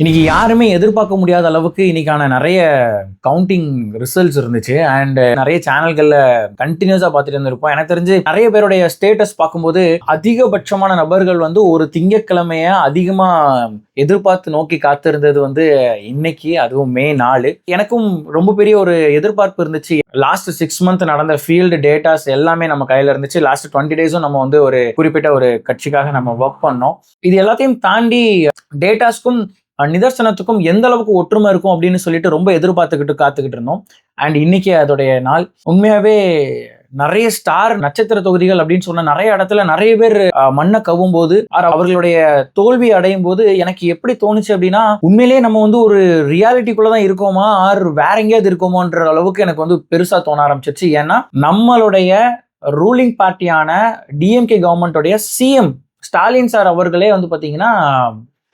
இன்னைக்கு யாருமே எதிர்பார்க்க முடியாத அளவுக்கு இன்னைக்கான நிறைய கவுண்டிங் ரிசல்ட்ஸ் இருந்துச்சு. அண்ட் நிறைய சேனல்கள்ல கண்டினியூஸா பார்த்துட்டு இருந்திருப்போம். எனக்கு தெரிஞ்சு நிறைய பேருடைய ஸ்டேட்டஸ் பார்க்கும்போது அதிகபட்சமான நபர்கள் ஒரு திங்கட்கிழமைய அதிகமா எதிர்பார்த்து நோக்கி காத்திருந்தது இன்னைக்கு, அதுவும் மே 4. எனக்கும் ரொம்ப பெரிய ஒரு எதிர்பார்ப்பு இருந்துச்சு. லாஸ்ட் 6 மந்த் நடந்த ஃபீல்டு டேட்டாஸ் எல்லாமே நம்ம கையில இருந்துச்சு. லாஸ்ட் 20 டேஸும் நம்ம ஒரு குறிப்பிட்ட ஒரு கட்சிக்காக நம்ம ஒர்க் பண்ணோம். இது எல்லாத்தையும் தாண்டி டேட்டாஸ்க்கும் நிதர்சனத்துக்கும் எந்த அளவுக்கு ஒற்றுமை இருக்கும் அப்படின்னு சொல்லிட்டு ரொம்ப காத்துக்கிட்டு இருந்தோம். அண்ட் இன்னைக்கு அதோடைய நாள். உண்மையாவே நிறைய ஸ்டார் நட்சத்திர தொகுதிகள் அப்படின்னு சொன்ன நிறைய இடத்துல நிறைய பேர் மண்ணை கவும் போது அவர்களுடைய தோல்வி அடையும் போது எனக்கு எப்படி தோணுச்சு அப்படின்னா, உண்மையிலேயே நம்ம ஒரு ரியாலிட்டிக்குள்ளதான் இருக்கோமா வேற எங்கேயாவது இருக்கோமோன்ற அளவுக்கு எனக்கு பெருசா தோண ஆரம்பிச்சிருச்சு. ஏன்னா நம்மளுடைய ரூலிங் பார்ட்டியான டிஎம்கே கவர்மெண்டோடைய சிஎம் ஸ்டாலின் சார் அவர்களே பாத்தீங்கன்னா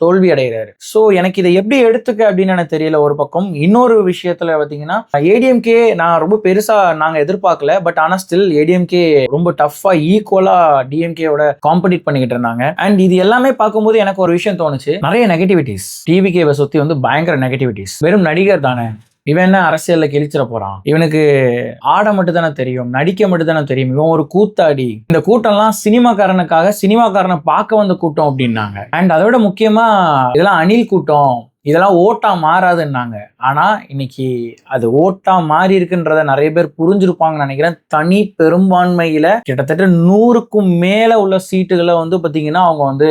தோல்வி அடைகிறாரு. சோ எனக்கு இதை எப்படி எடுத்துக்க அப்படின்னு எனக்கு தெரியல. ஒரு பக்கம் இன்னொரு விஷயத்துல பாத்தீங்கன்னா, ஏடிஎம்கே நான் ரொம்ப பெருசா நாங்க எதிர்பார்க்கல. பட் ஆனா ஸ்டில் ஏடிஎம்கே ரொம்ப டஃபா ஈக்குவலா டிஎம்கேவோட காம்படிட் பண்ணிக்கிட்டு இருந்தாங்க. அண்ட் இது எல்லாமே பார்க்கும்போது எனக்கு ஒரு விஷயம் தோணுச்சு, நிறைய நெகட்டிவிட்டிஸ் டிவிகேவை சுத்தி பயங்கர நெகட்டிவிட்டிஸ். வெறும் நடிகர் தானே, இவன் என்ன அரசியல்ல கிழிச்சிட போறான், இவனுக்கு ஆட மட்டும் தானே தெரியும், நடிக்க மட்டும் தானே தெரியும், இவன் ஒரு கூத்தாடி, இந்த கூட்டம்லாம் சினிமாக்காரனுக்காக சினிமாக்காரனை பார்க்க வந்த கூட்டம் அப்படின்னாங்க. அண்ட் அதோட முக்கியமா இதெல்லாம் அணில் கூட்டம், இதெல்லாம் ஓட்டா மாறாதுன்னாங்க. ஆனா இன்னைக்கு அது ஓட்டா மாறி இருக்குன்றத நிறைய பேர் புரிஞ்சிருப்பாங்கன்னு நினைக்கிறேன். தனி பெரும்பான்மையில கிட்டத்தட்ட 100க்கும் மேல உள்ள சீட்டுகளை பாத்தீங்கன்னா அவங்க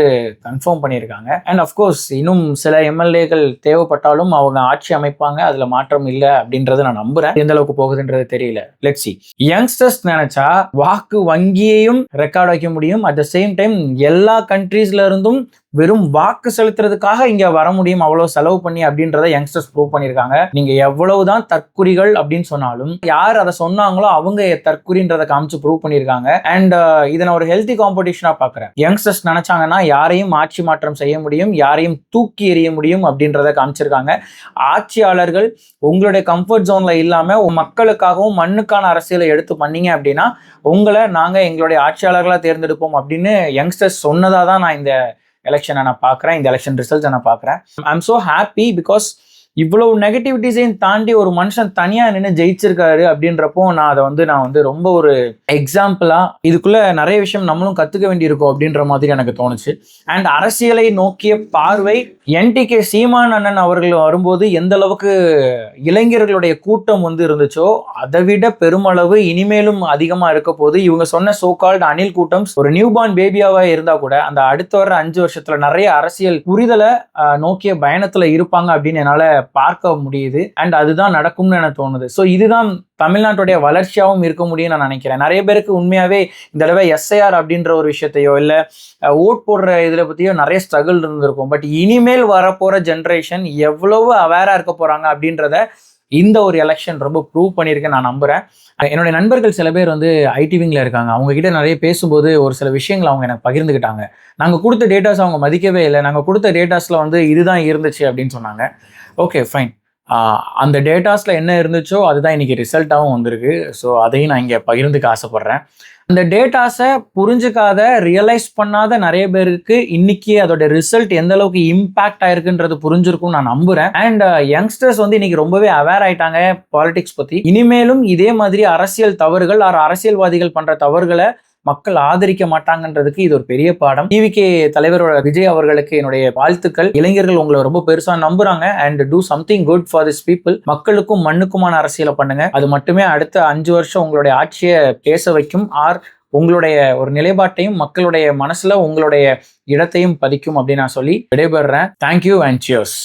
கன்ஃபார்ம் பண்ணியிருக்காங்க. அண்ட் அப்கோர்ஸ் இன்னும் சில எம்எல்ஏக்கள் தேவைப்பட்டாலும் அவங்க ஆட்சி அமைப்பாங்க, அதுல மாற்றம் இல்லை அப்படின்றத நான் நம்புறேன். எந்த அளவுக்கு போகுதுன்றது தெரியல. Let's see. யங்ஸ்டர்ஸ் நினைச்சா வாக்கு வங்கியையும் ரெக்கார்ட் வைக்க முடியும். அட் த சேம் டைம் எல்லா கண்ட்ரீஸ்ல இருந்தும் வெறும் வாக்கு செலுத்துறதுக்காக இங்க வர முடியும் அவ்வளவு செலவு பண்ணி அப்படின்றத யங்ஸ்டர்ஸ் ப்ரூவ் பண்ணியிருக்காங்க. நீங்க எவ்வளவுதான் தற்குறிகள் அப்படின்னு சொன்னாலும் யார் அதை சொன்னாங்களோ அவங்க தற்குறின்றதை காமிச்சு ப்ரூவ் பண்ணியிருக்காங்க. அண்ட் இதை நான் ஒரு ஹெல்த்தி காம்படிஷனா பாக்குறேன். யங்ஸ்டர்ஸ் நினைச்சாங்கன்னா யாரையும் ஆட்சி மாற்றம் செய்ய முடியும், யாரையும் தூக்கி எறிய முடியும் அப்படின்றத காமிச்சிருக்காங்க. ஆட்சியாளர்கள் உங்களுடைய கம்ஃபர்ட் ஜோன்ல இல்லாம மக்களுக்காகவும் மண்ணுக்கான அரசியலை எடுத்து பண்ணீங்க அப்படின்னா உங்களை நாங்க எங்களுடைய ஆட்சியாளர்களா தேர்ந்தெடுப்போம் அப்படின்னு யங்ஸ்டர்ஸ் சொன்னதா தான் நான் இந்த எலெக்ஷனை நான் பார்க்குறேன், இந்த எலெக்ஷன் ரிசல்ட்ஸை நான் பார்க்குறேன். I am so happy because இவ்வளவு நெகட்டிவிட்டிஸையும் தாண்டி ஒரு மனுஷன் தனியா நின்று ஜெயிச்சிருக்காரு அப்படின்றப்போ நான் அதை நான் ரொம்ப ஒரு எக்ஸாம்பிளா இதுக்குள்ள நிறைய விஷயம் நம்மளும் கத்துக்க வேண்டியிருக்கோம் அப்படின்ற மாதிரி எனக்கு தோணுச்சு. அண்ட் அரசியலை நோக்கிய பார்வை என்டிகே சீமான் அண்ணன் அவர்கள் வரும்போது எந்த அளவுக்கு இளைஞர்களுடைய கூட்டம் இருந்துச்சோ அதை விட பெருமளவு இனிமேலும் அதிகமா இருக்க போது. இவங்க சொன்ன சோகால்டு அணில் கூட்டம் ஒரு நியூ பார்ன் பேபியாவா இருந்தா கூட அந்த அடுத்த வர 5 வருஷத்துல நிறைய அரசியல் புரிதலை நோக்கிய பயணத்துல இருப்பாங்க அப்படின்னு என்னால பார்க்க முடியுது. அண்ட் அதுதான் நடக்கும்னு எனக்கு தோணுது. ஸோ இதுதான் தமிழ்நாட்டுடைய வளர்ச்சியாகவும் இருக்க முடியும்னு நான் நினைக்கிறேன். நிறைய பேருக்கு உண்மையாவே இந்த தடவை எஸ்ஐஆர் அப்படின்ற ஒரு விஷயத்தையோ இல்ல ஓட் போடுற இதுல பத்தியோ நிறைய ஸ்ட்ரகிள் இருந்திருக்கும். பட் இனிமேல் வரப்போற ஜென்ரேஷன் எவ்வளவு அவேரா இருக்க போறாங்க அப்படின்றத இந்த ஒரு எலெக்ஷன் ரொம்ப ப்ரூவ் பண்ணியிருக்கேன் நான் நம்புறேன். என்னுடைய நண்பர்கள் சில பேர் ஐடி விங்ல இருக்காங்க. அவங்க கிட்ட நிறைய பேசும்போது ஒரு சில விஷயங்கள் அவங்க எனக்கு பகிர்ந்துக்கிட்டாங்க. நாங்க கொடுத்த டேட்டாஸ் அவங்க மதிக்கவே இல்லை, நாங்க கொடுத்த டேட்டாஸ்ல இதுதான் இருந்துச்சு அப்படின்னு சொன்னாங்க. ஓகே ஃபைன், அந்த டேட்டாஸ்ல என்ன இருந்துச்சோ அதுதான் இன்னைக்கு ரிசல்ட்டாகவும் வந்திருக்கு. ஸோ அதையும் நான் இங்கே பகிர்ந்துக்க ஆசைப்படுறேன். அந்த டேட்டாஸை புரிஞ்சுக்காத ரியலைஸ் பண்ணாத நிறைய பேருக்கு இன்னைக்கு அதோட ரிசல்ட் எந்த அளவுக்கு இம்பாக்ட் ஆயிருக்குன்றது புரிஞ்சிருக்கும் நான் நம்புறேன். அண்ட் யங்ஸ்டர்ஸ் இன்னைக்கு ரொம்பவே அவேர் ஆயிட்டாங்க பாலிடிக்ஸ் பத்தி. இனிமேலும் இதே மாதிரி அரசியல் தவறுகள் அரசியல்வாதிகள் பண்ற தவறுகளை மக்கள் ஆதரிக்க மாட்டாங்கன்றதுக்கு இது ஒரு பெரிய பாடம். டிவிகே தலைவரோட விஜய் அவர்களுக்கு என்னுடைய வாழ்த்துக்கள். இளைஞர்கள் உங்களை ரொம்ப பெருசா நம்புறாங்க. And do something good for this people. மக்களுக்கும் மண்ணுக்குமான அரசியலை பண்ணுங்க. அது மட்டுமே அடுத்த 5 வருஷம் உங்களுடைய ஆட்சியை பேச வைக்கும். உங்களுடைய ஒரு நிலைப்பாட்டையும் மக்களுடைய மனசுல உங்களுடைய இடத்தையும் பதிக்கும் அப்படின்னு நான் சொல்லி விடைபெறேன். Thank you and cheers.